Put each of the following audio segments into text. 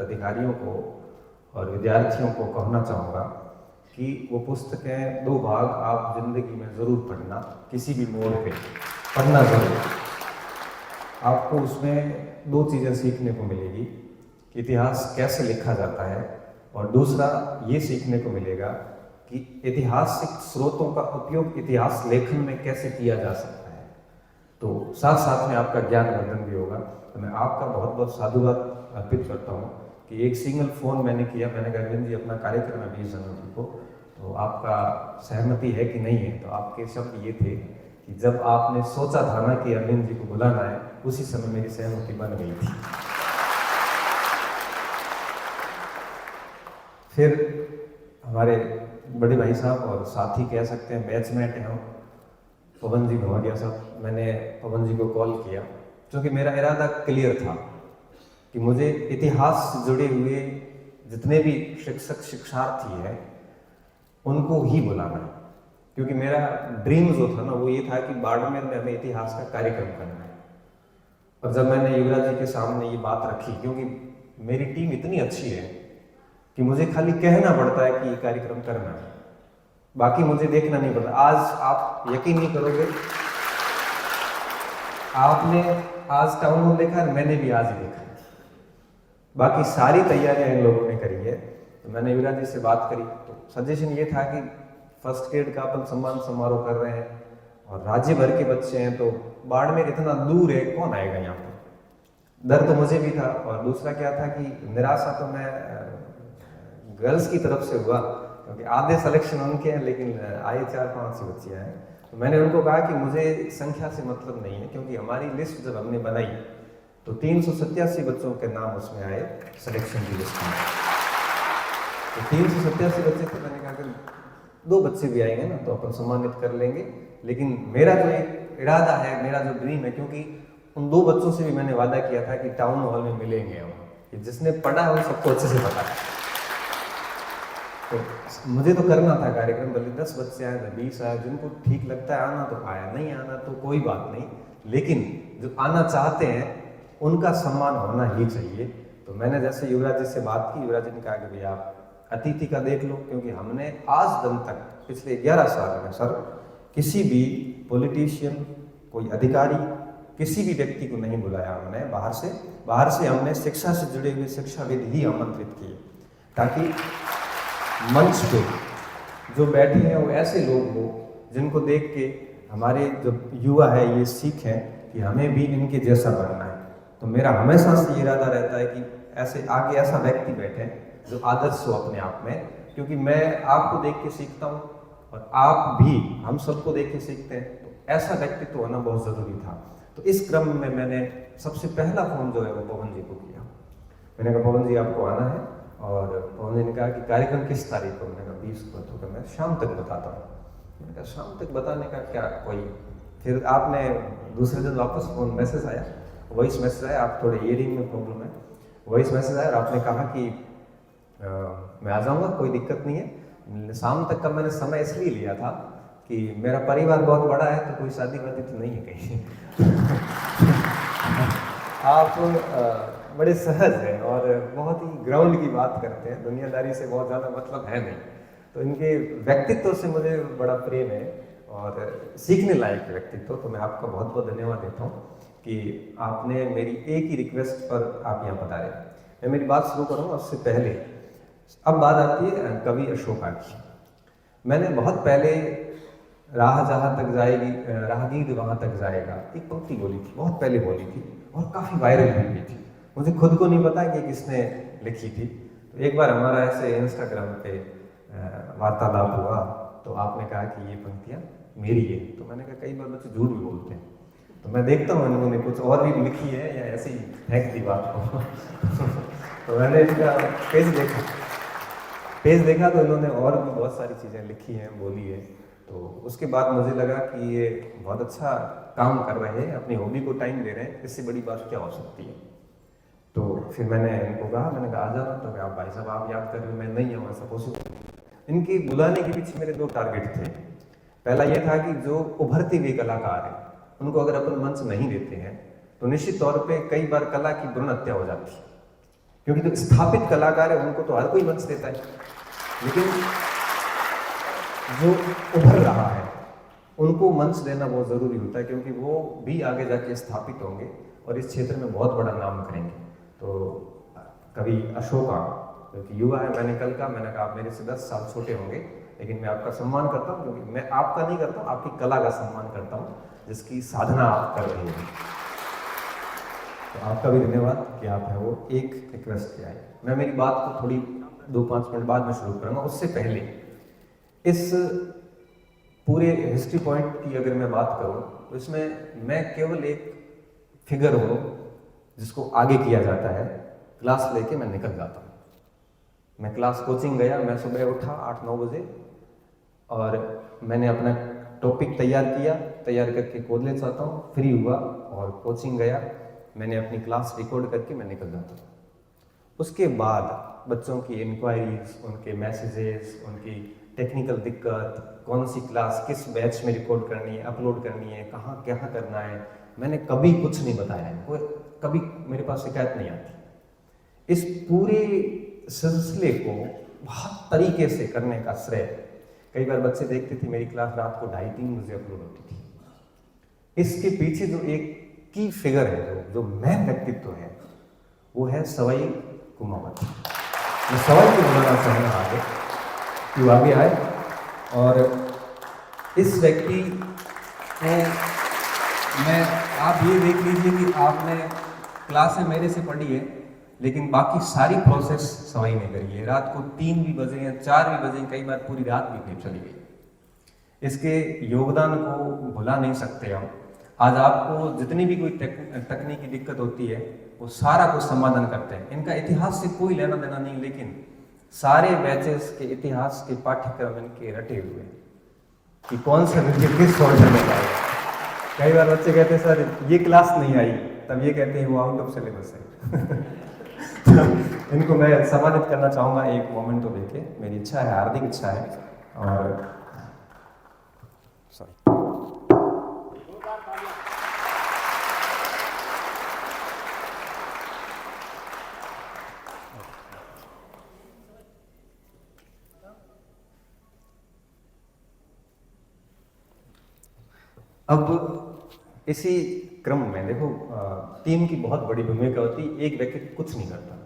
अधिकारियों को और विद्यार्थियों को कहना चाहूँगा कि वो पुस्तकें 2 भाग आप जिंदगी में ज़रूर पढ़ना, किसी भी मोड़ पे पढ़ना ज़रूर। आपको उसमें 2 चीज़ें सीखने को मिलेगी कि इतिहास कैसे लिखा जाता है, और दूसरा ये सीखने को मिलेगा कि ऐतिहासिक स्रोतों का उपयोग इतिहास लेखन में कैसे किया जा सकता है। तो साथ साथ में आपका ज्ञानवर्धन भी होगा। तो मैं आपका बहुत बहुत साधुवाद अर्पित करता हूँ कि एक सिंगल फ़ोन मैंने किया, मैंने कहा अरविंद जी अपना कार्यक्रम है 20 जनवरी को, तो आपका सहमति है कि नहीं है। तो आपके शब्द ये थे कि जब आपने सोचा था ना कि अरविंद जी को बुलाना है, उसी समय मेरी सहमति बन गई थी। फिर हमारे बड़े भाई साहब और साथी कह सकते हैं, बैचमेट हैं हम, पवन जी भवाडिया साहब। मैंने पवन जी को कॉल किया क्योंकि मेरा इरादा क्लियर था कि मुझे इतिहास से जुड़े हुए जितने भी शिक्षक शिक्षार्थी हैं उनको ही बुलाना है, क्योंकि मेरा ड्रीम जो था ना वो ये था कि बाड़मेर में हमें इतिहास का कार्यक्रम करना है। और जब मैंने युवराज जी के सामने ये बात रखी, क्योंकि मेरी टीम इतनी अच्छी है कि मुझे खाली कहना पड़ता है कि ये कार्यक्रम करना है, बाकी मुझे देखना नहीं पड़ता। आज आप यकीन नहीं करोगे, आपने आज टाउन हॉल देखा है, मैंने भी आज ही देखा है, बाकी सारी तैयारियां इन लोगों ने करी है। तो मैंने युवराज जी से बात करी, तो सजेशन ये था कि फर्स्ट ग्रेड का अपन सम्मान समारोह कर रहे हैं और राज्य भर के बच्चे हैं, तो बाड़मेर इतना दूर है, कौन आएगा यहाँ पर। डर तो मुझे भी था, और दूसरा क्या था कि निराशा तो मैं गर्ल्स की तरफ से हुआ, क्योंकि आधे सिलेक्शन उनके हैं लेकिन आए 4-5 ही बच्चे आए। तो मैंने उनको कहा कि मुझे संख्या से मतलब नहीं है, क्योंकि हमारी लिस्ट जब हमने बनाई तो 387 बच्चों के नाम उसमें आए सिलेक्शन की लिस्ट में। तो 387 बच्चे थे, मैंने कहा कि 2 बच्चे भी आएंगे ना तो अपन सम्मानित कर लेंगे। लेकिन मेरा जो एक इरादा है, मेरा जो ड्रीम है, क्योंकि उन 2 बच्चों से भी मैंने वादा किया था कि टाउन हॉल में मिलेंगे हम, कि जिसने पढ़ा है उन सबको अच्छे से पता है। तो मुझे तो करना था कार्यक्रम, भले 10 बच्चे आए, 20 आए, जिनको ठीक लगता है आना तो आया, नहीं आना तो कोई बात नहीं, लेकिन जो आना चाहते हैं उनका सम्मान होना ही चाहिए। तो मैंने जैसे युवराज जी से बात की, युवराज जी ने कहा कि भैया आप अतिथि का देख लो, क्योंकि हमने आज दिन तक पिछले 11 साल में सर किसी भी पॉलिटिशियन, कोई अधिकारी, किसी भी व्यक्ति को नहीं बुलाया हमने बाहर से हमने शिक्षा से जुड़े हुए शिक्षाविद ही आमंत्रित किए, ताकि मंच पे जो बैठे हैं वो ऐसे लोग हो जिनको देख के हमारे जो युवा है ये सीखें कि हमें भी इनके जैसा बनना है। तो मेरा हमेशा से ये इरादा रहता है कि ऐसे आगे ऐसा व्यक्ति बैठे जो आदर्श हो अपने आप में, क्योंकि मैं आपको देख के सीखता हूँ और आप भी हम सबको देख के सीखते हैं, तो ऐसा व्यक्तित्व होना बहुत ज़रूरी था। तो इस क्रम में मैंने सबसे पहला फ़ोन जो है वो पवन जी को किया। मैंने कहा पवन जी आपको आना है, और पवन जी ने कहा कि कार्यक्रम किस तारीख को। मैंने कहा 20 को। तो मैं शाम तक बताता हूँ। मैंने कहा शाम तक बताने का क्या कोई। फिर आपने दूसरे दिन वापस फ़ोन मैसेज आया, वॉइस मैसेज आया, आप थोड़े ईयरिंग में प्रॉब्लम है, वॉइस मैसेज आया और आपने कहा कि मैं आ जाऊँगा, कोई दिक्कत नहीं है। शाम तक का मैंने समय इसलिए लिया था कि मेरा परिवार बहुत बड़ा है, तो कोई शादी वादी तो नहीं है कहीं। आप बड़े सहज हैं और बहुत ही ग्राउंड की बात करते हैं, दुनियादारी से बहुत ज़्यादा मतलब है नहीं। तो इनके व्यक्तित्व से मुझे बड़ा प्रेम है और सीखने लायक व्यक्तित्व। तो मैं आपका बहुत बहुत धन्यवाद देता हूँ कि आपने मेरी एक ही रिक्वेस्ट पर आप यहाँ पधारे। मैं मेरी बात शुरू करूँगा, उससे पहले अब बात आती है कवि अशोका की। मैंने बहुत पहले राह जहाँ तक जाएगी राहगीर वहाँ तक जाएगा एक पंक्ति बोली थी, बहुत पहले बोली थी और काफ़ी वायरल भी हुई थी। मुझे खुद को नहीं पता कि किसने लिखी थी। तो एक बार हमारा ऐसे इंस्टाग्राम पे वार्तालाप हुआ, तो आपने कहा कि ये पंक्तियाँ मेरी है। तो मैंने कहा कई बार बच्चे झूठ भी बोलते हैं, तो मैं देखता हूँ इन्होंने कुछ और भी लिखी है या ऐसे ही फेंक दी बात को। तो मैंने इनका पेज देखा तो इन्होंने और भी बहुत सारी चीज़ें लिखी हैं, बोली है। तो उसके बाद मुझे लगा कि ये बहुत अच्छा काम कर रहे हैं, अपनी हॉबी को टाइम दे रहे हैं, इससे बड़ी बात क्या हो सकती है। तो फिर मैंने इनको कहा, मैंने कहा आ जाना। तो आप भाई साहब आप याद कर रहे हो, मैं नहीं आऊँ, ऐसा पॉसिबल। इनकी बुलाने के पीछे मेरे 2 टारगेट थे। पहला ये था कि जो उभरते हुए कलाकार हैं उनको अगर अपन मंच नहीं देते हैं तो निश्चित तौर पे कई बार कला की भ्रूण हत्या हो जाती है। क्योंकि जो स्थापित कलाकार है उनको तो हर कोई मंच देता है, लेकिन जो उभर रहा है उनको मंच देना बहुत ज़रूरी होता है, क्योंकि वो भी आगे जाके स्थापित होंगे और इस क्षेत्र में बहुत बड़ा नाम करेंगे। तो कवि अशोका जो कि युवा है, मैंने कल कहा, मैंने कहा आप मेरे से 10 साल छोटे होंगे, लेकिन मैं आपका सम्मान करता हूँ, क्योंकि मैं आपका नहीं करता हूँ, आपकी कला का सम्मान करता हूँ जिसकी साधना आप कर रही हैं। तो आपका भी धन्यवाद कि आप है वो एक रिक्वेस्ट किया है। मैं मेरी बात को थोड़ी 2-5 मिनट बाद में शुरू करूँगा। उससे पहले इस पूरे हिस्ट्री पॉइंट की अगर मैं बात करूँ तो इसमें मैं केवल एक फिगर हूँ जिसको आगे किया जाता है। क्लास लेके मैं निकल जाता हूँ। मैं क्लास कोचिंग गया, मैं सुबह उठा 8-9 बजे और मैंने अपना टॉपिक तैयार किया, तैयार करके कॉलेज आता हूँ, फ्री हुआ और कोचिंग गया, मैंने अपनी क्लास रिकॉर्ड करके मैं निकल जाता हूँ। उसके बाद बच्चों की इंक्वायरीज, उनके मैसेजेस, उनकी टेक्निकल दिक्कत, कौन सी क्लास किस बैच में रिकॉर्ड करनी है, अपलोड करनी है, कहाँ क्या करना है, मैंने कभी कुछ नहीं बताया है। कोई कभी मेरे पास शिकायत नहीं आती। इस पूरे सिलसिले को बहुत तरीके से करने का श्रेय, कई बार बच्चे देखते थे मेरी क्लास रात को 2:30-3 बजे अपलोड होती थी। इसके पीछे जो एक की फिगर है, जो मेन व्यक्तित्व है, वो है सवाई कुमावत। मैं सवाई को बुलाना चाहूँगा आगे कि वो आगे आए। और इस व्यक्ति को मैं, आप ये देख लीजिए कि आपने क्लासें मेरे से पढ़ी है, लेकिन बाकी सारी प्रोसेस सवाई ने करी है। रात को 3 भी बजे या 4 भी बजे, कई बार पूरी रात भी चली गई। इसके योगदान को भुला नहीं सकते हम। आज आपको जितनी भी कोई तकनीकी दिक्कत होती है वो सारा कुछ समाधान करते हैं। इनका इतिहास से कोई लेना देना नहीं, लेकिन सारे बैचेस के इतिहास के पाठ्यक्रम इनके रटे हुए हैं कि कौन सा विषय किस ऑर्डर में जाएगा। कई बार बच्चे कहते हैं सर ये क्लास नहीं आई, तब ये कहते हैं वो आउट ऑफ सिलेबस है। तो इनको मैं सम्मानित करना चाहूँगा एक मोमेंट तो देके, मेरी इच्छा है, हार्दिक इच्छा है। और सॉरी, अब इसी क्रम में देखो, टीम की बहुत बड़ी भूमिका होती है। एक व्यक्ति कुछ नहीं करता,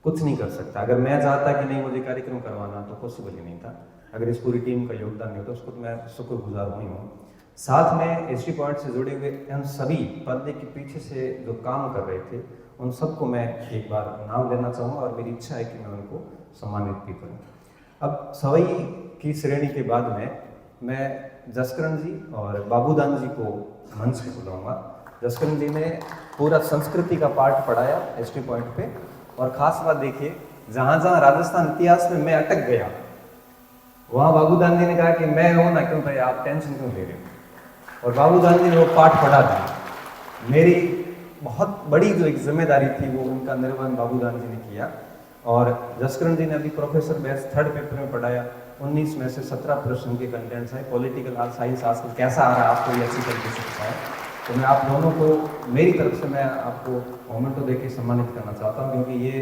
कुछ नहीं कर सकता। अगर मैं चाहता कि नहीं मुझे कार्यक्रम करवाना, तो पॉसिबल ही नहीं था। अगर इस पूरी टीम का योगदान नहीं होता, उसको तो मैं शुक्रगुजार हुई हूँ। साथ में हिस्ट्री पॉइंट से जुड़े हुए हम सभी पर्दे के पीछे से जो काम कर रहे थे, उन सबको मैं एक बार नाम लेना चाहूँगा और मेरी इच्छा है कि मैं उनको सम्मानित भी करूँ। अब सवई की श्रेणी के बाद में मैं जसकरण जी और बाबूदान जी को मंच पे बुलाऊंगा। जसकरण जी ने पूरा संस्कृति का पाठ पढ़ाया हिस्ट्री पॉइंट पे, और खास बात देखिए, जहाँ जहाँ राजस्थान इतिहास में मैं अटक गया, वहाँ बाबूदान जी ने कहा कि मैं हूँ ना, क्यों भाई आप टेंशन क्यों ले रहे हो। और बाबूदान जी ने वो पाठ पढ़ा दिया। मेरी बहुत बड़ी जो एक जिम्मेदारी थी वो उनका निर्वहन बाबूदान जी ने किया। और जसकरण जी ने अभी प्रोफेसर बैच 3rd पेपर में पढ़ाया। 19 में से 17 प्रश्न के कंटेंट्स हैं। पॉलिटिकल साइंस आजकल कैसा आ रहा है आपको ये अच्छी तरीके से पता है। तो मैं आप दोनों को मेरी तरफ से मैं आपको मोमेंटो देके सम्मानित करना चाहता हूँ, क्योंकि ये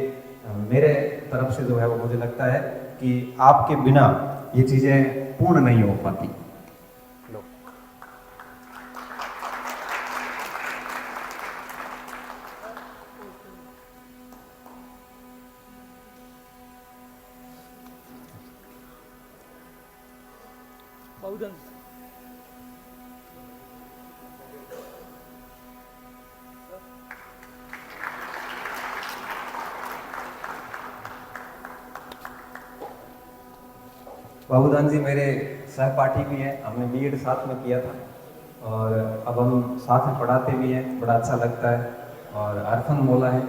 मेरे तरफ से जो है वो मुझे लगता है कि आपके बिना ये चीज़ें पूर्ण नहीं हो पाती। बाबूदान जी मेरे सहपाठी भी हैं, हमने बीएड साथ में किया था और अब हम साथ में पढ़ाते भी हैं, बड़ा अच्छा लगता है। और अरफन मौला है।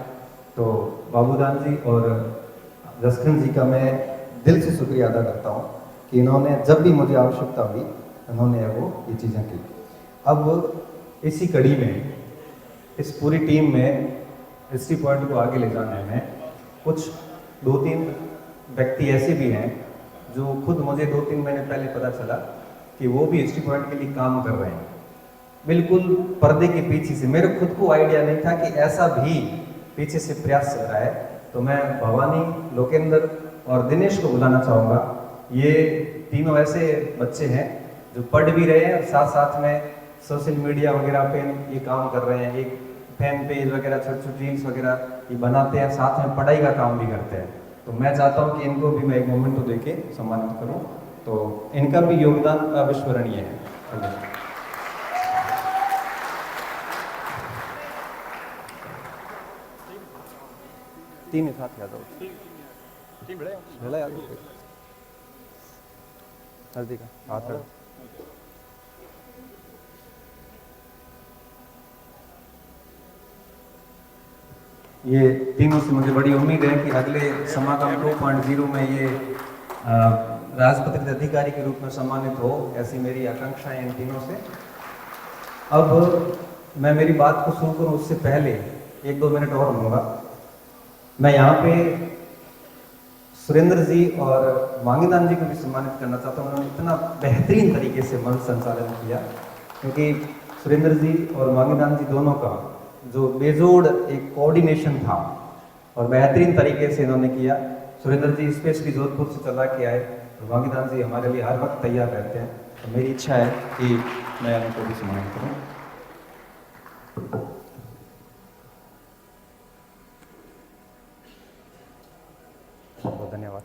तो बाबूदान जी और जसकरण जी का मैं दिल से शुक्रिया अदा करता हूँ कि इन्होंने जब भी मुझे आवश्यकता हुई इन्होंने वो ये चीज़ें की। अब इसी कड़ी में इस पूरी टीम में हिस्ट्री पॉइंट को आगे ले जाने में कुछ 2-3 व्यक्ति ऐसे भी हैं जो खुद मुझे 2-3 महीने पहले पता चला कि वो भी हिस्ट्री पॉइंट के लिए काम कर रहे हैं, बिल्कुल पर्दे के पीछे से। मेरे खुद को आइडिया नहीं था कि ऐसा भी पीछे से प्रयास चल रहा है। तो मैं भवानी, लोकेंद्र और दिनेश को बुलाना चाहूँगा। ये तीनों ऐसे बच्चे हैं जो पढ़ भी रहे हैं और साथ साथ में सोशल मीडिया वगैरह पे ये काम कर रहे हैं। एक फैन पेज वगैरह, छोटे छोटे रील्स वगैरह ये बनाते हैं, साथ में पढ़ाई का काम भी करते हैं। तो मैं चाहता हूँ कि इनको भी मैं एक मोमेंट तो देके सम्मानित करूँ। तो इनका भी योगदान अविस्मरणीय है। तीन ही साथ याद हाथ। ये तीनों से मुझे बड़ी उम्मीद है कि अगले समागम 2.0 में ये राजपत्रित अधिकारी के रूप में सम्मानित हो, ऐसी मेरी आकांक्षा है इन तीनों से। अब मैं मेरी बात को शुरू करूं उससे पहले 1-2 मिनट और लूँगा। मैं यहाँ पे सुरेंद्र जी और मांगीदान जी को भी सम्मानित करना चाहता हूँ। उन्होंने इतना बेहतरीन तरीके से मंच संचालन किया, क्योंकि सुरेंद्र जी और मांगीदान जी दोनों का जो बेजोड़ एक कोऑर्डिनेशन था और बेहतरीन तरीके से इन्होंने किया। सुरेंद्र जी स्पेशली जोधपुर से चला के आए और मांगीदान जी हमारे लिए हर वक्त तैयार रहते हैं। तो मेरी इच्छा है कि मैं उनको भी सम्मानित करूँ। बहुत धन्यवाद।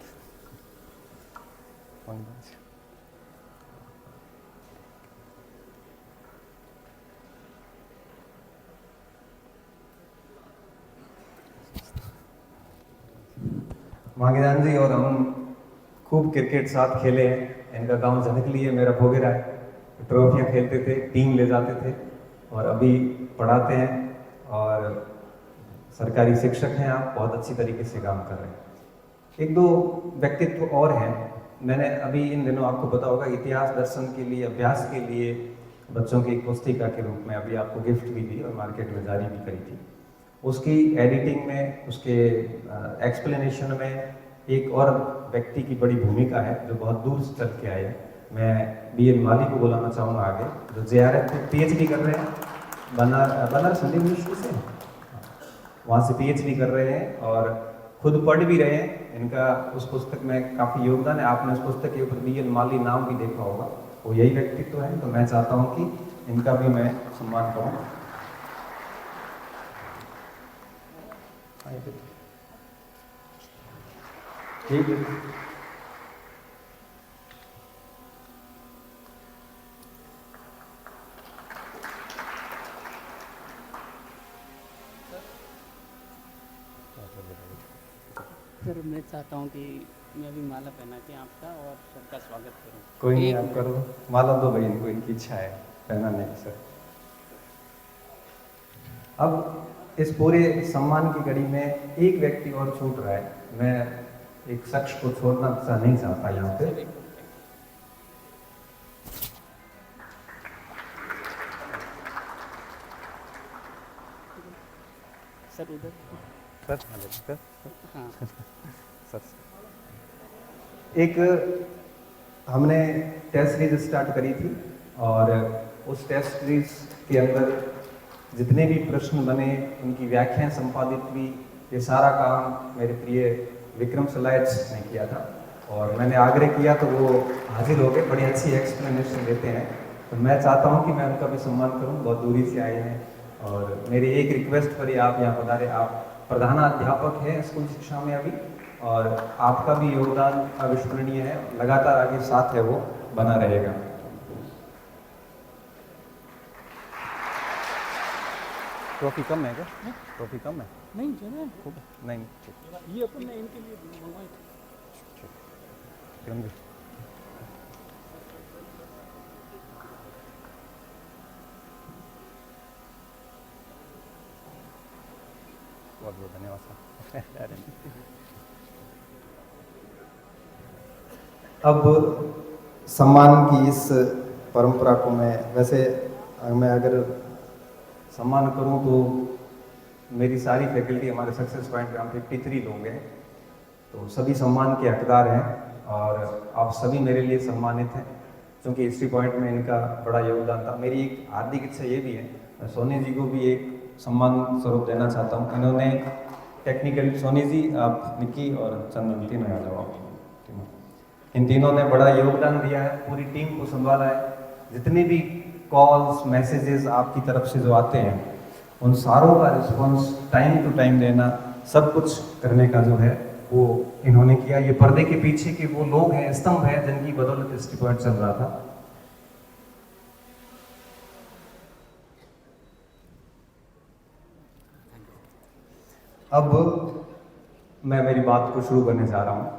मांगीदान जी और हम खूब क्रिकेट साथ खेले हैं। इनका गांव झनकली है, मेरा भोगेरा है। ट्रॉफियाँ खेलते थे, टीम ले जाते थे और अभी पढ़ाते हैं और सरकारी शिक्षक हैं। आप बहुत अच्छी तरीके से काम कर रहे हैं। 1-2 व्यक्तित्व और हैं। मैंने अभी इन दिनों आपको पता होगा इतिहास दर्शन के लिए, अभ्यास के लिए बच्चों की एक पुस्तिका के रूप में अभी आपको गिफ्ट भी दी और मार्केट में जारी भी करी थी। उसकी एडिटिंग में, उसके एक्सप्लेनेशन में एक और व्यक्ति की बड़ी भूमिका है जो बहुत दूर से चल के आए हैं। मैं BN माली को बुलाना चाहूँगा आगे, जो JRF में PhD कर रहे हैं। बनारस हिंदी यूनिवर्सिटी से वहाँ से PhD कर रहे हैं और खुद पढ़ भी रहे हैं। इनका उस पुस्तक में काफ़ी योगदान है। आपने उस पुस्तक के ऊपर BN माली नाम भी देखा होगा, वो यही व्यक्तित्व है। तो मैं चाहता हूँ कि इनका भी मैं सम्मान करूँ। ठीक है। सर मैं चाहता हूँ कि मैं भी माला पहना के आपका और सबका स्वागत करूँ। कोई नहीं, आप करो। माला दो भाई इनको, इनकी इच्छा है पहनाने की। सर अब इस पूरे सम्मान की कड़ी में एक व्यक्ति और छूट रहा है। मैं एक शख्स को छोड़ना नहीं चाहता यहाँ पे। सर उधर सर हाँ सर एक हमने टेस्ट सीरीज स्टार्ट करी थी और उस टेस्ट सीरीज के अंदर जितने भी प्रश्न बने, उनकी व्याख्याएं संपादित हुई। ये सारा काम मेरे प्रिय विक्रम सलायच ने किया था और मैंने आग्रह किया तो वो हाजिर हो गए। बड़ी अच्छी एक्सप्लेनेशन देते हैं। तो मैं चाहता हूँ कि मैं उनका भी सम्मान करूँ। बहुत दूरी से आए हैं और मेरी एक रिक्वेस्ट पर ही आप यहाँ पधारे। आप प्रधानाध्यापक हैं स्कूल शिक्षा में अभी, और आपका भी योगदान अविस्मरणीय है। लगातार आगे साथ है वो बना रहेगा। ट्रॉफी कम है क्या? ट्रॉफी कम है? नहीं जो है खूब नहीं। ये अपन ने इनके लिए मंगवाई थी। बहुत बहुत धन्यवाद सर। अब सम्मान की इस परंपरा को मैं अगर सम्मान करूं तो मेरी सारी फैकल्टी हमारे सक्सेस पॉइंट पे हम 53 लोग हैं, तो सभी सम्मान के हकदार हैं और आप सभी मेरे लिए सम्मानित हैं क्योंकि हिस्ट्री पॉइंट में इनका बड़ा योगदान था। मेरी एक हार्दिक इच्छा ये भी है, मैं सोनी जी को भी एक सम्मान स्वरूप देना चाहता हूँ। इन्होंने टेक्निकल सोनी जी, आप निकी और चंदन तीनों आ जाओ आप तीनों। इन तीनों ने बड़ा योगदान दिया है, पूरी टीम को संभाला है। जितने भी कॉल्स मैसेजेस आपकी तरफ से जो आते हैं उन सारों का रिस्पॉन्स टाइम टू टाइम देना, सब कुछ करने का जो है वो इन्होंने किया। ये पर्दे के पीछे के वो लोग हैं, स्तंभ हैं जिनकी बदौलत ST पॉइंट चल रहा था। अब मैं मेरी बात को शुरू करने जा रहा हूं।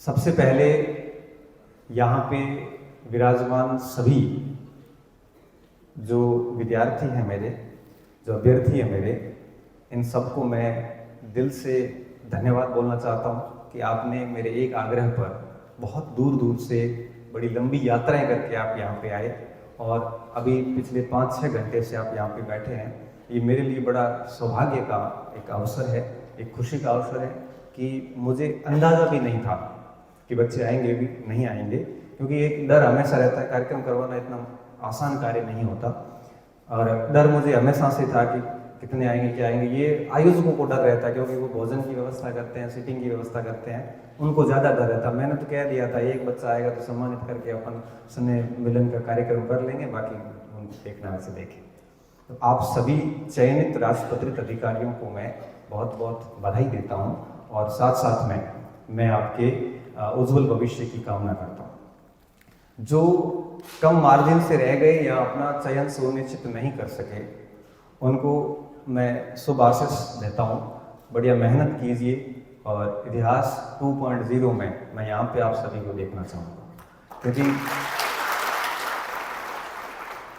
सबसे पहले यहाँ पे विराजमान सभी जो विद्यार्थी हैं मेरे, जो अभ्यर्थी हैं मेरे, इन सबको मैं दिल से धन्यवाद बोलना चाहता हूँ कि आपने मेरे एक आग्रह पर बहुत दूर दूर से बड़ी लंबी यात्राएं करके आप यहाँ पे आए और अभी पिछले 5-6 घंटे से आप यहाँ पे बैठे हैं। ये मेरे लिए बड़ा सौभाग्य का एक अवसर है, एक खुशी का अवसर है कि मुझे अंदाज़ा भी नहीं था कि बच्चे आएंगे भी नहीं आएंगे, क्योंकि एक डर हमेशा रहता है, कार्यक्रम करवाना इतना आसान कार्य नहीं होता। और डर मुझे हमेशा से था कि कितने आएंगे, क्या आएंगे। ये आयोजकों को डर रहता है क्योंकि वो भोजन की व्यवस्था करते हैं, सीटिंग की व्यवस्था करते हैं, उनको ज़्यादा डर रहता है। मैंने तो कह दिया था एक बच्चा आएगा तो सम्मानित करके अपन स्नेह मिलन का कार्यक्रम कर लेंगे, बाकी उनको देखना वैसे देखें। तो आप सभी चयनित राजपत्रित अधिकारियों को मैं बहुत बहुत बधाई देता हूँ और साथ साथ में मैं आपके उज्जवल भविष्य की कामना करता हूँ। जो कम मार्जिन से रह गए या अपना चयन सुनिश्चित नहीं कर सके, उनको मैं शुभ आशीष देता हूँ। बढ़िया मेहनत कीजिए और इतिहास 2.0 में मैं यहाँ पे आप सभी को देखना चाहूँगा, क्योंकि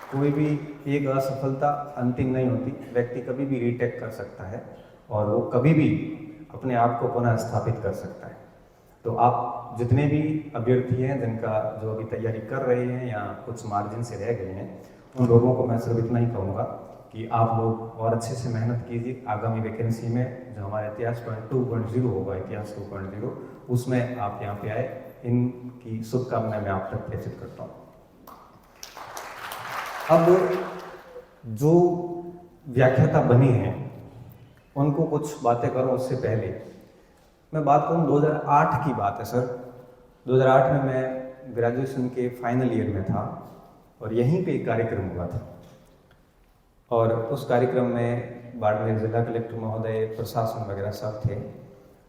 कोई भी एक असफलता अंतिम नहीं होती। व्यक्ति कभी भी रीटेक कर सकता है और वो कभी भी अपने आप को पुनः स्थापित कर सकता है। तो आप जितने भी अभ्यर्थी हैं जिनका जो अभी तैयारी कर रहे हैं या कुछ मार्जिन से रह गए हैं, उन लोगों को मैं सिर्फ इतना ही कहूँगा कि आप लोग और अच्छे से मेहनत कीजिए। आगामी वैकेंसी में जो हमारा इतिहास 2.0 होगा, इतिहास 2.0, उसमें आप यहाँ पे आए, इनकी शुभकामनाएं मैं आप तक प्रेषित करता हूँ। अब जो व्याख्याता बनी हैं उनको कुछ बातें करूँ उससे पहले मैं बात करूँ 2008 की बात है सर। 2008 में मैं ग्रेजुएशन के फाइनल ईयर में था और यहीं पे एक कार्यक्रम हुआ था और उस कार्यक्रम में बाड़मेर जिला कलेक्टर महोदय, प्रशासन वगैरह सब थे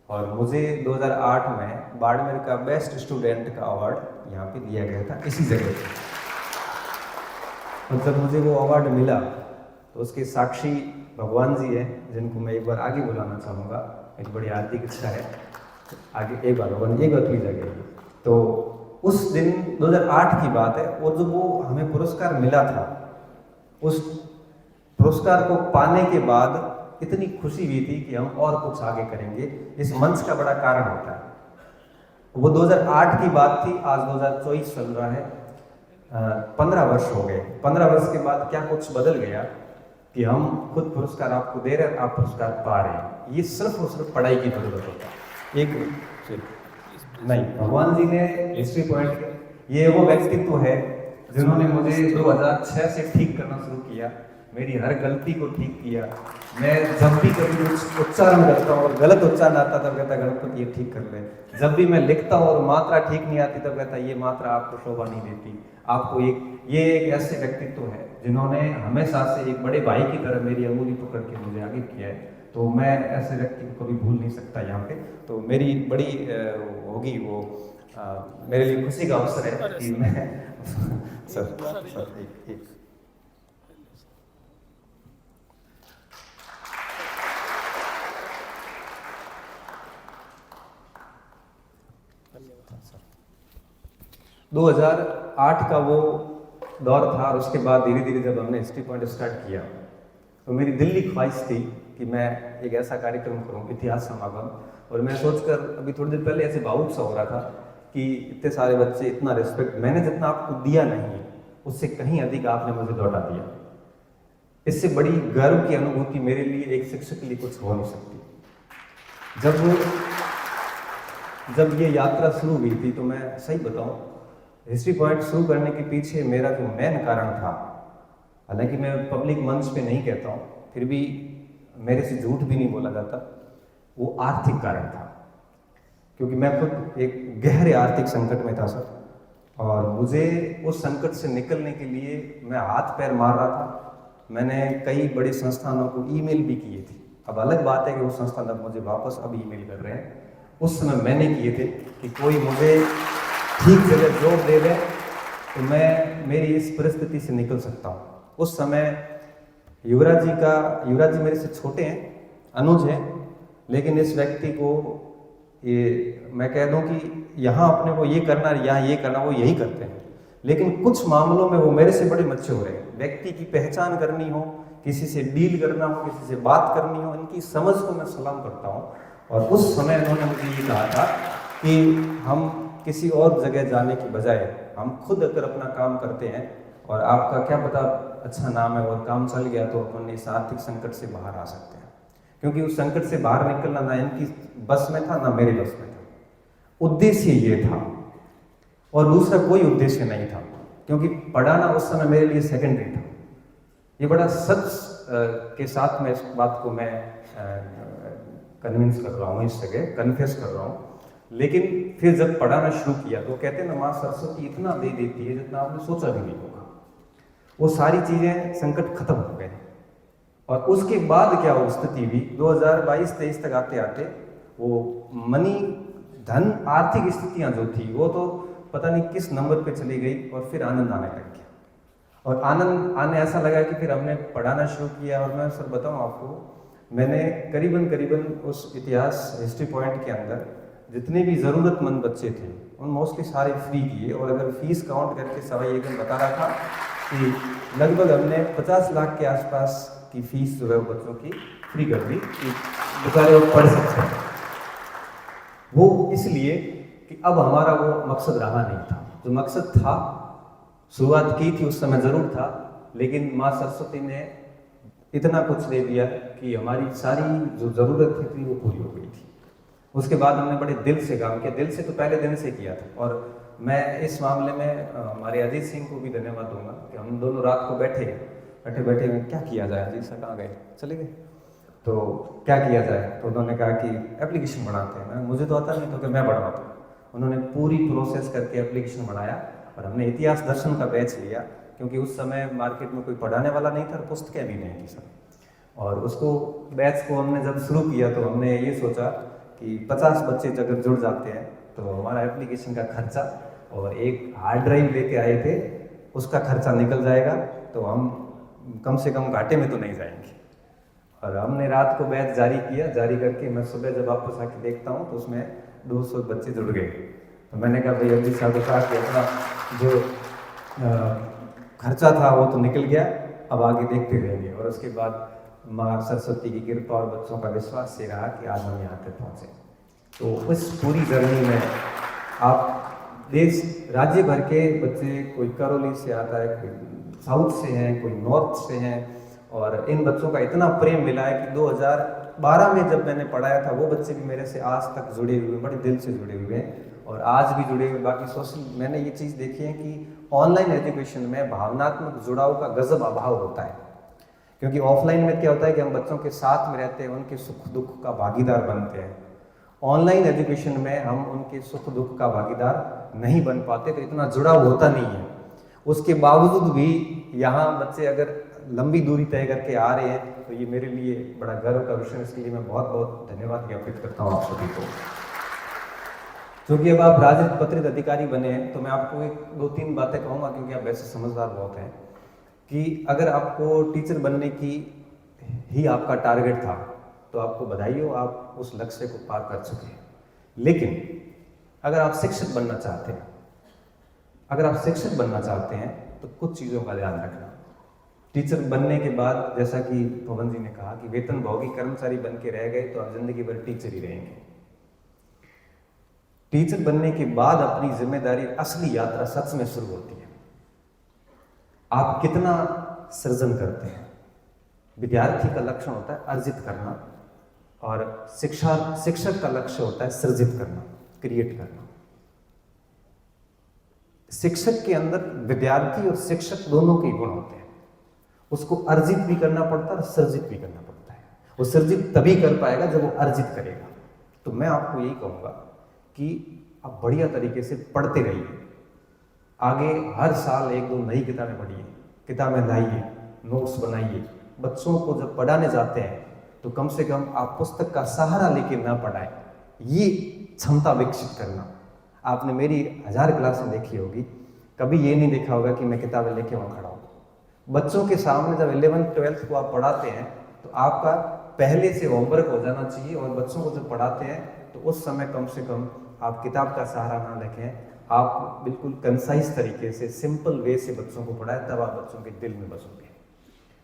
और मुझे 2008 में बाड़मेर का बेस्ट स्टूडेंट का अवार्ड यहाँ पे दिया गया था इसी जगह पे। और जब मुझे वो अवार्ड मिला तो उसके साक्षी भगवान जी हैं, जिनको मैं एक बार आगे बुलाना चाहूँगा। एक बड़ी आर्थिक इच्छा है आगे एक बार भगवान एक बार प्लीज आगे। तो उस दिन 2008 की बात है और जब वो हमें पुरस्कार मिला था, उस पुरस्कार को पाने के बाद इतनी खुशी हुई थी कि हम और कुछ आगे करेंगे। इस मंच का बड़ा कारण होता है। वो 2008 की बात थी, आज 2024 चल रहा है, 15 वर्ष हो गए। 15 वर्ष के बाद क्या कुछ बदल गया कि हम खुद पुरस्कार आपको दे रहे हैं, आप पुरस्कार पा रहे हैं। ये सिर्फ और सिर्फ पढ़ाई की जरूरत होता है। एक नहीं, भगवान जी ने हिस्ट्री पॉइंट, ये वो व्यक्तित्व है जिन्होंने मुझे 2006 से ठीक करना शुरू किया, मेरी हर गलती को ठीक किया। मैं जब भी कभी कुछ उच्चारण करता हूँ और गलत उच्चारण आता तब कहता गणपति ये ठीक कर ले। जब भी मैं लिखता हूँ और मात्रा ठीक नहीं आती तब कहता ये मात्रा आपको शोभा नहीं देती। आपको ये एक ऐसे व्यक्तित्व है जिन्होंने हमेशा से एक बड़े भाई की तरह मेरी अंगुली पकड़ के मुझे आगे किया है। तो मैं ऐसे व्यक्ति को कभी भूल नहीं सकता यहाँ पे। तो मेरी बड़ी होगी वो मेरे लिए खुशी का अवसर है कि मैं सर एक 2008 का वो दौर था और उसके बाद धीरे धीरे जब हमने हिस्ट्री पॉइंट स्टार्ट किया तो मेरी दिल्ली ख्वाहिश थी कि मैं एक ऐसा कार्यक्रम करूं, इतिहास समागम। और मैं सोचकर अभी थोड़ी देर पहले ऐसे भावुक सा हो रहा था कि इतने सारे बच्चे, इतना रिस्पेक्ट मैंने जितना आपको दिया नहीं उससे कहीं अधिक आपने मुझे लौटा दिया। इससे बड़ी गर्व की अनुभूति मेरे लिए एक शिक्षक के लिए कुछ हो नहीं सकती। जब ये यात्रा शुरू हुई थी तो मैं सही बताऊं, हिस्ट्री पॉइंट शुरू करने के पीछे मेरा जो मेन कारण था, हालांकि मैं पब्लिक मंच पे नहीं कहता हूँ, फिर भी मेरे से झूठ भी नहीं बोला जाता, वो आर्थिक कारण था। क्योंकि मैं खुद एक गहरे आर्थिक संकट में था सर, और मुझे उस संकट से निकलने के लिए मैं हाथ पैर मार रहा था। मैंने कई बड़े संस्थानों को ईमेल भी किए थे। अब अलग बात है कि वो संस्थान अब मुझे वापस अब ईमेल कर रहे हैं, उस समय मैंने किए थे कि कोई मुझे ठीक जगह जॉब दे दे तो मैं मेरी इस परिस्थिति से निकल सकता हूँ। उस समय युवराज जी मेरे से छोटे हैं, अनुज हैं, लेकिन इस व्यक्ति को ये मैं कह दूं कि यहाँ अपने को ये करना, यहाँ ये करना, वो यही करते हैं, लेकिन कुछ मामलों में वो मेरे से बड़े मैच्योर हैं। व्यक्ति की पहचान करनी हो, किसी से डील करना हो, किसी से बात करनी हो, इनकी समझ को मैं सलाम करता हूँ। और उस समय उन्होंने मुझे ये कहा था कि हम किसी और जगह जाने की बजाय हम खुद अगर अपना काम करते हैं और आपका क्या पता अच्छा नाम है और काम चल गया तो अपन इस आर्थिक संकट से बाहर आ सकते हैं। क्योंकि उस संकट से बाहर निकलना ना इनकी बस में था ना मेरे बस में था। उद्देश्य ये था और दूसरा कोई उद्देश्य नहीं था, क्योंकि पढ़ाना उस समय मेरे लिए सेकेंडरी था। ये बड़ा सच के साथ में इस बात को मैं कन्विंस कर रहा हूँ, इस जगह कन्फेस कर रहा हूँ। लेकिन फिर जब पढ़ाना शुरू किया तो कहते हैं ना, माँ सरस्वती इतना दे देती है जितना आपने सोचा भी नहीं होगा। वो सारी चीज़ें संकट खत्म हो गए और उसके बाद क्या वो स्थिति हुई 2022-23 तक आते आते वो मनी धन आर्थिक स्थितियाँ जो थी वो तो पता नहीं किस नंबर पे चली गई और फिर आनंद आने लग गया। और आनंद आने ऐसा लगा कि फिर हमने पढ़ाना शुरू किया। और मैं सर बताऊँ आपको, मैंने करीबन उस इतिहास हिस्ट्री पॉइंट के अंदर जितने भी ज़रूरतमंद बच्चे थे उन मोस्टली सारे फ्री किए। और अगर फीस काउंट करके सवाई एकदम बता रहा था कि लगभग हमने 50 लाख के आसपास की फीस जो है वो बच्चों की फ्री कर दी कि बेचारे वो पढ़ सकते हैं। वो इसलिए कि अब हमारा वो मकसद रहा नहीं था। जो मकसद था, शुरुआत की थी उस समय ज़रूर था, लेकिन माँ सरस्वती ने इतना कुछ दे दिया कि हमारी सारी जो ज़रूरत थी वो पूरी हो गई थी। उसके बाद हमने बड़े दिल से काम किया, दिल से तो पहले दिन से किया था। और मैं इस मामले में हमारे अजीत सिंह को भी धन्यवाद दूंगा कि हम दोनों रात को बैठे में क्या किया जाए। अजीत सर कहाँ गए, चले गए, तो क्या किया जाए। तो उन्होंने कहा कि एप्लीकेशन बनाते हैं। मुझे तो आता नहीं तो कि मैं बढ़ाता हूँ। उन्होंने पूरी प्रोसेस करके एप्लीकेशन बनाया और हमने इतिहास दर्शन का बैच लिया, क्योंकि उस समय मार्केट में कोई पढ़ाने वाला नहीं था और पुस्तकें भी नहीं थी सर। और उसको बैच को हमने जब शुरू किया तो हमने ये सोचा कि 50 बच्चे अगर जुड़ जाते हैं तो हमारा एप्लीकेशन का खर्चा और एक हार्ड ड्राइव लेके आए थे उसका खर्चा निकल जाएगा, तो हम कम से कम घाटे में तो नहीं जाएंगे। और हमने रात को बैच जारी किया। जारी करके मैं सुबह जब वापस आके देखता हूँ तो उसमें 200 बच्चे जुड़ गए। तो मैंने कहा भाई अभी साहब कहा कि अपना जो खर्चा था वो तो निकल गया, अब आगे देखते रहेंगे। और उसके बाद माँ सरस्वती की कृपा और बच्चों का विश्वास से रहा कि आज हम यहाँ तक पहुँचे। तो उस पूरी जर्नी में आप देश राज्य भर के बच्चे, कोई करौली से आता है, कोई साउथ से हैं, कोई नॉर्थ से हैं, और इन बच्चों का इतना प्रेम मिला है कि 2012 में जब मैंने पढ़ाया था वो बच्चे भी मेरे से आज तक जुड़े हुए, बड़े दिल से जुड़े हुए हैं और आज भी जुड़े हुए। बाकी सोशल मैंने ये चीज़ देखी है कि ऑनलाइन एजुकेशन में भावनात्मक जुड़ाव का गजब अभाव होता है, क्योंकि ऑफलाइन में क्या होता है कि हम बच्चों के साथ में रहते हैं, उनके सुख दुख का भागीदार बनते हैं। ऑनलाइन एजुकेशन में हम उनके सुख दुख का भागीदार नहीं बन पाते, तो इतना जुड़ाव होता नहीं है। उसके बावजूद भी यहाँ बच्चे अगर लंबी दूरी तय करके आ रहे हैं तो ये मेरे लिए बड़ा गर्व का विषय है। इसके लिए मैं बहुत बहुत धन्यवाद ज्ञापित करता हूँ आप सभी को। क्योंकि अब आप राजस्व पत्रित अधिकारी बने हैं तो मैं आपको एक 2-3 बातें कहूँगा, क्योंकि आप वैसे समझदार बहुत हैं, कि अगर आपको टीचर बनने की ही आपका टारगेट था तो आपको बधाई हो, आप उस लक्ष्य को पार कर चुके हैं। लेकिन अगर आप शिक्षक बनना चाहते हैं तो कुछ चीज़ों का ध्यान रखना। टीचर बनने के बाद, जैसा कि पवन जी ने कहा कि वेतन भोगी कर्मचारी बन के रह गए तो आप जिंदगी भर टीचर ही रहेंगे। टीचर बनने के बाद अपनी जिम्मेदारी, असली यात्रा सच में शुरू होती है। आप कितना सृजन करते हैं। विद्यार्थी का लक्ष्य होता है अर्जित करना और शिक्षक का लक्ष्य होता है सृजित करना, क्रिएट करना। शिक्षक के अंदर विद्यार्थी और शिक्षक दोनों के गुण होते हैं। उसको अर्जित भी करना पड़ता है और सृजित भी करना पड़ता है। वो सृजित तभी कर पाएगा जब वो अर्जित करेगा। तो मैं आपको यही कहूँगा कि आप बढ़िया तरीके से पढ़ते रहिए, आगे हर साल 1-2 नई किताबें पढ़िए, किताबें लाइए, नोट्स बनाइए। बच्चों को जब पढ़ाने जाते हैं तो कम से कम आप पुस्तक का सहारा लेके ना पढ़ाएं, ये क्षमता विकसित करना। आपने मेरी 1000 क्लासें देखी होगी, कभी ये नहीं देखा होगा कि मैं किताबें लेके वहाँ खड़ा हूँ। बच्चों के सामने जब 11th-12th को आप पढ़ाते हैं तो आपका पहले से होमवर्क हो जाना चाहिए, और बच्चों को जब पढ़ाते हैं तो उस समय कम से कम आप किताब का सहारा ना रखें, आप बिल्कुल कंसाइज तरीके से सिंपल वे से बच्चों को पढ़ाएं, तब आप बच्चों के दिल में बसोगे।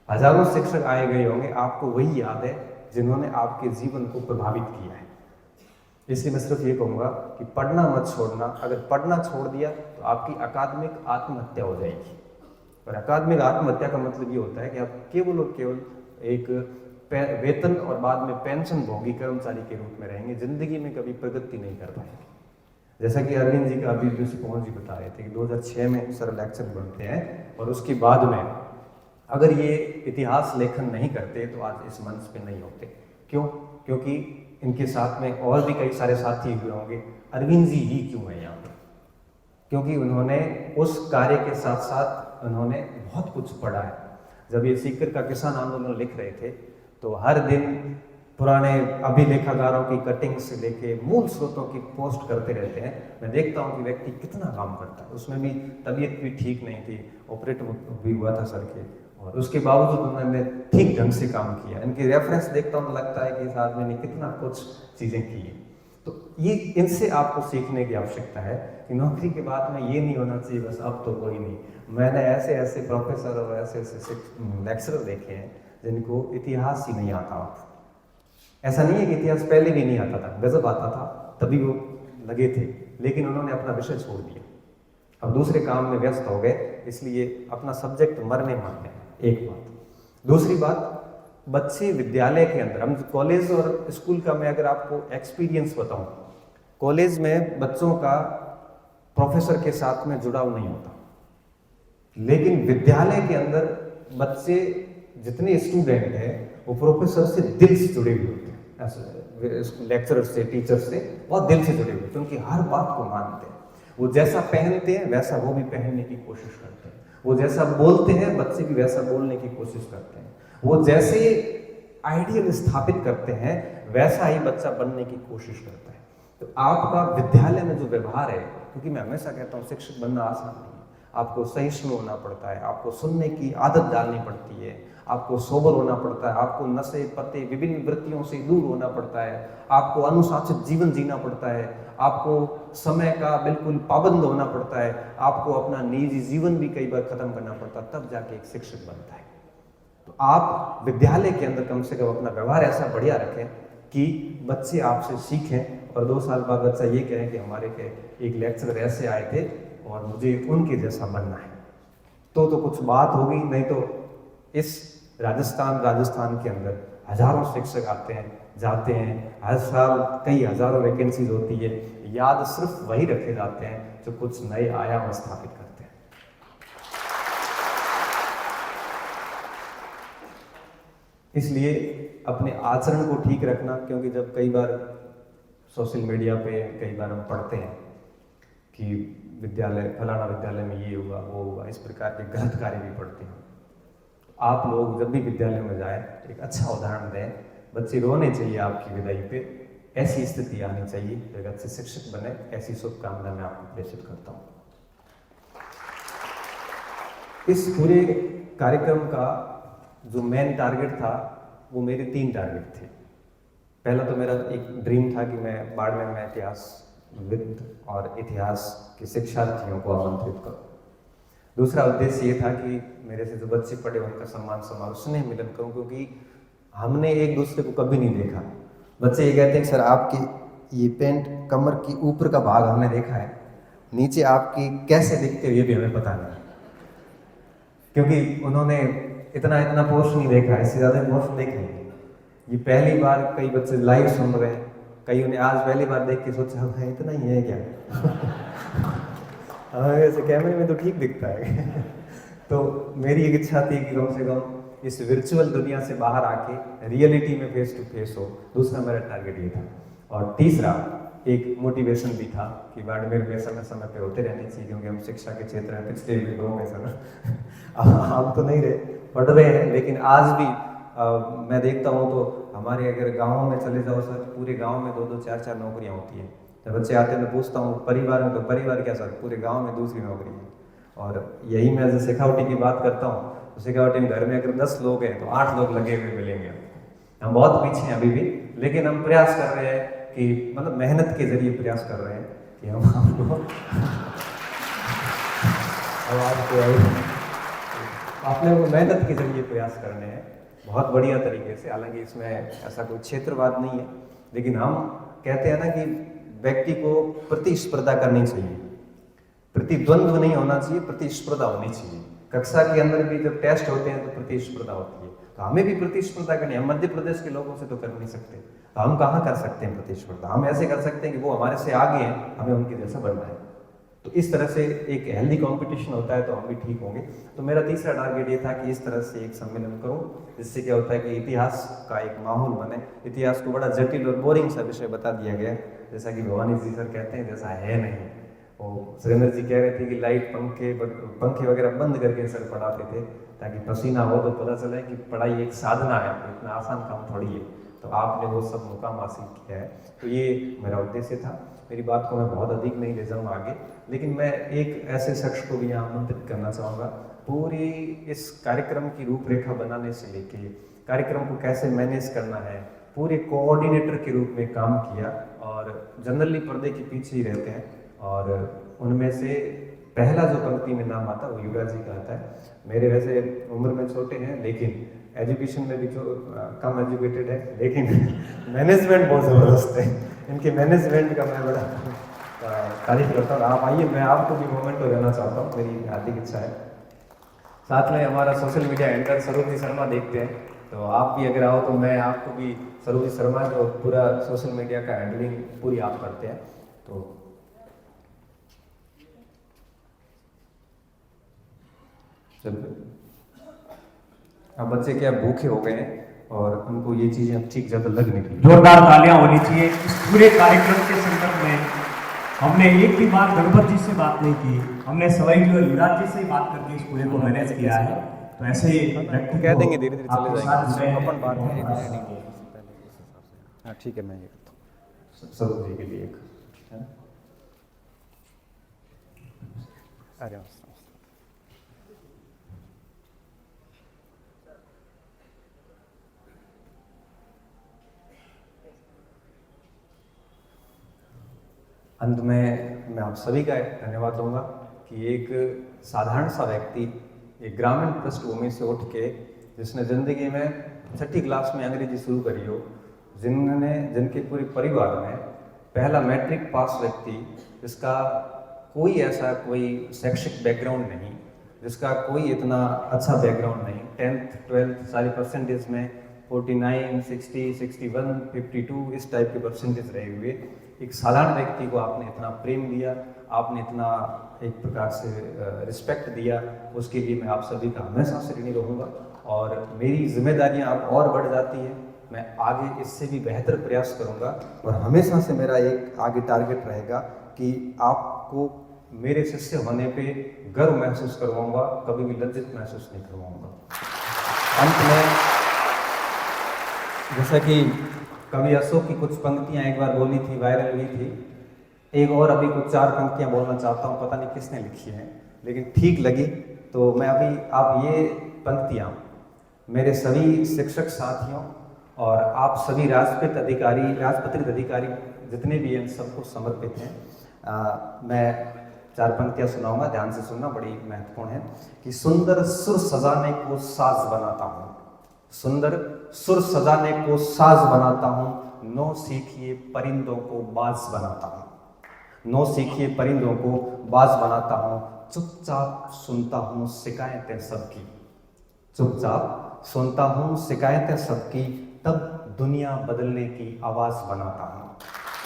हजारों शिक्षक आए गए होंगे, आपको वही याद है जिन्होंने आपके जीवन को प्रभावित किया है। इसलिए मैं सिर्फ ये कहूँगा कि पढ़ना मत छोड़ना। अगर पढ़ना छोड़ दिया तो आपकी अकादमिक आत्महत्या हो जाएगी, और अकादमिक आत्महत्या का मतलब ये होता है कि आप केवल और केवल एक वेतन और बाद में पेंशन भोगी कर्मचारी के रूप में रहेंगे, जिंदगी में कभी प्रगति नहीं कर पाएंगे। जैसा कि अरविंद जी का अभी पवन जी बता रहे थे कि 2006 में सर लेक्चर बनते हैं, और उसके बाद में अगर ये इतिहास लेखन नहीं करते तो आज इस मंच पे नहीं होते। क्यों? क्योंकि इनके साथ में और भी कई सारे साथी हुए होंगे। अरविंद जी ही क्यों है यहाँ पे? क्योंकि उन्होंने उस कार्य के साथ साथ उन्होंने बहुत कुछ पढ़ा है। जब ये सीकर का किसान आंदोलन लिख रहे थे तो हर दिन पुराने अभिलेखागारों की कटिंग से लेके मूल स्रोतों की पोस्ट करते रहते हैं। मैं देखता हूँ कि व्यक्ति कितना काम करता है। उसमें भी तबीयत भी ठीक नहीं थी, ऑपरेटर भी हुआ था सर के, और उसके बावजूद उन्होंने ठीक ढंग से काम किया। इनकी रेफरेंस देखता हूँ तो लगता है कि इस आदमी ने कितना कुछ चीज़ें की हैं। तो ये इनसे आपको सीखने की आवश्यकता है कि नौकरी के बाद में ये नहीं होना चाहिए बस अब तो कोई नहीं। मैंने ऐसे ऐसे प्रोफेसर और ऐसे ऐसे लेक्चरर देखे हैं जिनको इतिहास ही नहीं आता। ऐसा नहीं है कि इतिहास पहले भी नहीं आता था, गजब आता था, तभी वो लगे थे, लेकिन उन्होंने अपना विषय छोड़ दिया, अब दूसरे काम में व्यस्त हो गए, इसलिए अपना सब्जेक्ट मरने मान गए। एक बात। दूसरी बात, बच्चे विद्यालय के अंदर, हम कॉलेज और स्कूल का मैं अगर आपको एक्सपीरियंस बताऊं, कॉलेज में बच्चों का प्रोफेसर के साथ में जुड़ाव नहीं होता, लेकिन विद्यालय के अंदर बच्चे जितने स्टूडेंट हैं वो प्रोफेसर से दिल से जुड़े हुए होते हैं, लेक्चरर से, टीचर से बहुत दिल से जुड़े हुए, क्योंकि हर बात को मानते हैं। वो जैसा पहनते हैं वैसा वो भी पहनने की कोशिश करते हैं, वो जैसा बोलते हैं बच्चे भी वैसा बोलने की कोशिश करते हैं, वो जैसे आइडियल स्थापित करते हैं वैसा ही बच्चा बनने की कोशिश करता है। तो आपका विद्यालय में जो व्यवहार है, क्योंकि मैं हमेशा कहता हूँ शिक्षक बनना आसान नहीं है, आपको सहिष्णु होना पड़ता है, आपको सुनने की आदत डालनी पड़ती है, आपको सोबर होना पड़ता है, आपको नशे पते विभिन्न वृत्तियों से दूर होना पड़ता है, आपको अनुशासित जीवन जीना पड़ता है, आपको समय का बिल्कुल पाबंद होना पड़ता है, आपको अपना निजी जीवन भी कई बार खत्म करना पड़ता है, तब जाके एक शिक्षक बनता है। तो आप विद्यालय के अंदर कम से कम अपना व्यवहार ऐसा बढ़िया रखें कि बच्चे आपसे सीखें और 2 साल बाद बच्चा ये कहें कि हमारे के एक लेक्चरर ऐसे आए थे और मुझे उनके जैसा बनना है। तो कुछ बात होगी, नहीं तो इस राजस्थान के अंदर हजारों शिक्षक आते हैं जाते हैं, हर साल कई हजारों वैकेंसीज होती है, याद सिर्फ वही रखे जाते हैं जो कुछ नए आयाम स्थापित करते हैं। इसलिए अपने आचरण को ठीक रखना, क्योंकि जब कई बार सोशल मीडिया पे कई बार हम पढ़ते हैं कि फलाना विद्यालय में ये हुआ वो हुआ, इस प्रकार के गलत कार्य भी पढ़ते हैं। आप लोग जब भी विद्यालय में जाएं एक अच्छा उदाहरण दें, बच्चे रोने चाहिए आपकी विदाई पे, ऐसी स्थिति आनी चाहिए, एक अच्छे शिक्षक बने, ऐसी शुभकामना मैं आपको प्रेषित करता हूँ। इस पूरे कार्यक्रम का जो मेन टारगेट था वो मेरे 3 टारगेट थे। पहला तो मेरा एक ड्रीम था कि मैं बाड़मेर में इतिहासविद और इतिहास के शिक्षार्थियों को आमंत्रित करूँ। दूसरा उद्देश्य ये था कि मेरे से जो बच्चे पढ़े उनका सम्मान समारोह स्नेह मिलन करूँ, क्योंकि हमने एक दूसरे को कभी नहीं देखा। बच्चे ये कहते हैं सर आपकी ये पेंट कमर की ऊपर का भाग हमने देखा है, नीचे आपकी कैसे दिखते हुए भी हमें पता नहीं, क्योंकि उन्होंने इतना पोस्ट नहीं देखा, इससे ज़्यादा पोस्ट देख नहीं। ये पहली बार कई बच्चे लाइव सुन रहे हैं, कई उन्हें आज पहली बार देख के सोचा है इतना ही है क्या हाँ वैसे कैमरे में तो ठीक दिखता है तो मेरी एक इच्छा थी कि कम से कम इस वर्चुअल दुनिया से बाहर आके रियलिटी में फेस टू फेस हो। दूसरा मेरा टारगेट ये था। और तीसरा एक मोटिवेशन भी था कि बाड़मेर में समय समय पे होते रहनी चाहिए, क्योंकि हम शिक्षा के क्षेत्र में पिछले भी लोगों में सर हम तो नहीं रहे, पढ़ रहे हैं, लेकिन आज भी मैं देखता हूँ तो हमारे अगर गाँव में चले जाओ सर, पूरे गाँव में 2-2 4-4 नौकरियाँ होती हैं। जब बच्चे आते हैं मैं पूछता हूँ परिवार में, तो परिवार क्या सर, पूरे गाँव में दूसरी नौकरी है। और यही मैं जब सिखावटी की बात करता हूँ तो सिखावटी में घर में अगर 10 लोग हैं तो 8 लोग लगे हुए मिलेंगे। हम बहुत पीछे हैं अभी भी, लेकिन हम प्रयास कर रहे हैं कि मतलब मेहनत के जरिए प्रयास कर रहे हैं कि हम आपको आपने वो मेहनत के जरिए प्रयास करने हैं बहुत बढ़िया तरीके से। हालांकि इसमें ऐसा कोई क्षेत्रवाद नहीं है, लेकिन हम कहते हैं ना कि व्यक्ति को प्रतिस्पर्धा करनी चाहिए, प्रतिद्वंद्व नहीं होना चाहिए, प्रतिस्पर्धा होनी चाहिए। कक्षा के अंदर भी जब टेस्ट होते हैं तो प्रतिस्पर्धा होती है, तो हमें भी प्रतिस्पर्धा करनी है। हम मध्य प्रदेश के लोगों से तो कर नहीं सकते, तो हम कहाँ कर सकते हैं प्रतिस्पर्धा? हम ऐसे कर सकते हैं कि वो हमारे से आगे हैं, हमें उनके जैसा बनना है। तो इस तरह से एक हेल्दी कंपटीशन होता है तो हम भी ठीक होंगे। तो मेरा तीसरा टारगेट ये था कि इस तरह से एक सम्मेलन करूं, जिससे क्या होता है कि इतिहास का एक माहौल बने। इतिहास को बड़ा जटिल और बोरिंग सा विषय बता दिया गया, जैसा कि भवानी जी सर कहते हैं जैसा है नहीं। और सुरेंद्र जी कह रहे थे कि लाइट पंखे वगैरह बंद करके सर पढ़ाते थे ताकि पसीना हो तो पता चले कि पढ़ाई एक साधना है, इतना आसान काम थोड़ी है। तो आपने वो सब मुकाम हासिल किया है, तो ये मेरा उद्देश्य था। मेरी बात को मैं बहुत अधिक नहीं ले जाऊँगा आगे, लेकिन मैं एक ऐसे शख्स को भी यहाँ आमंत्रित करना चाहूँगा। पूरी इस कार्यक्रम की रूपरेखा बनाने से लेके कार्यक्रम को कैसे मैनेज करना है, पूरे कोऑर्डिनेटर के रूप में काम किया। और जनरली पर्दे के पीछे ही रहते हैं, और उनमें से पहला जो पंक्ति में नाम आता है वो युवराज जी का आता है। मेरे वैसे उम्र में छोटे हैं, लेकिन एजुकेशन में भी जो कम एजुकेटेड है, लेकिन मैनेजमेंट बहुत ज़बरदस्त है। इनके मैनेजमेंट का मैं बड़ा तारीफ करता हूँ। आप आइए, मैं आपको भी मोमेंट हो रहना चाहता हूँ, मेरी हार्दिक इच्छा है। साथ में हमारा सोशल मीडिया हैंडल स्वरूप जी शर्मा देखते हैं, तो आप भी अगर आओ तो मैं आपको भी, स्वरूप जी शर्मा जो पूरा सोशल मीडिया का हैंडलिंग पूरी आप करते हैं। तो अब बच्चे क्या भूखे हो गए हैं और उनको ये चीजें अब ठीक ज्यादा लग नहीं रही। जोरदार तालियां होनी चाहिए। इस पूरे कार्यक्रम के संदर्भ में हमने एक भी बार गणपत जी से बात नहीं की, हमने सवाई जो युवराज जी से ही बात करके इस पूरे को मैनेज किया है। तो ऐसे ही कह देंगे धीरे धीरे चले जाएंगे अपन बात में। हाँ ठीक है, मैं ये करता हूँ स्वरूप जी के लिए एक अरे अंत में मैं आप सभी का धन्यवाद दूंगा कि एक साधारण सा व्यक्ति एक ग्रामीण पृष्ठभूमि से उठ के, जिसने ज़िंदगी में 6ठी क्लास में अंग्रेजी शुरू करी हो, जिनके पूरे परिवार में पहला मैट्रिक पास व्यक्ति, जिसका कोई ऐसा कोई शैक्षिक बैकग्राउंड नहीं, जिसका कोई इतना अच्छा बैकग्राउंड नहीं, 10th 12th सारी परसेंटेज में 49, 60, 61, 52 इस टाइप के परसेंटेज रहे हुए एक साधारण व्यक्ति को आपने इतना प्रेम दिया, आपने इतना एक प्रकार से रिस्पेक्ट दिया, उसके लिए मैं आप सभी का हमेशा से ऋणी रहूँगा। और मेरी जिम्मेदारियां अब और बढ़ जाती हैं, मैं आगे इससे भी बेहतर प्रयास करूँगा। और हमेशा से मेरा एक आगे टारगेट रहेगा कि आपको मेरे शिष्य होने पे गर्व महसूस करवाऊँगा, कभी भी लज्जित महसूस नहीं करवाऊँगा। अंत में जैसा कि कवि अशोक की कुछ पंक्तियां एक बार बोली थी, वायरल हुई थी, एक और अभी कुछ 4 पंक्तियां बोलना चाहता हूं, पता नहीं किसने लिखी हैं, लेकिन ठीक लगी तो मैं अभी आप ये पंक्तियां मेरे सभी शिक्षक साथियों और आप सभी राजपत्रित अधिकारी जितने भी हैं सबको समर्पित हैं। मैं 4 पंक्तियां सुनाऊंगा, ध्यान से सुनना, बड़ी महत्वपूर्ण है। कि सुंदर सुर सजाने को साज बनाता हूँ, सुंदर सुर सजाने को साज बनाता हूँ, नौ सीखिए परिंदों को बाज बनाता हूँ, नौ सीखिए परिंदों को बाज बनाता हूँ, चुपचाप सुनता हूँ शिकायतें सबकी, चुपचाप सुनता हूँ शिकायतें सबकी, तब दुनिया बदलने की आवाज़ बनाता हूँ,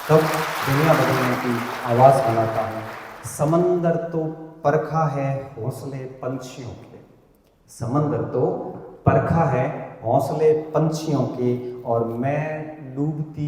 तब दुनिया बदलने की आवाज़ बनाता हूँ। समंदर तो परखा है हौसले पंछियों के, समंदर तो परखा है हौसले पंछियों के, और मैं डूबती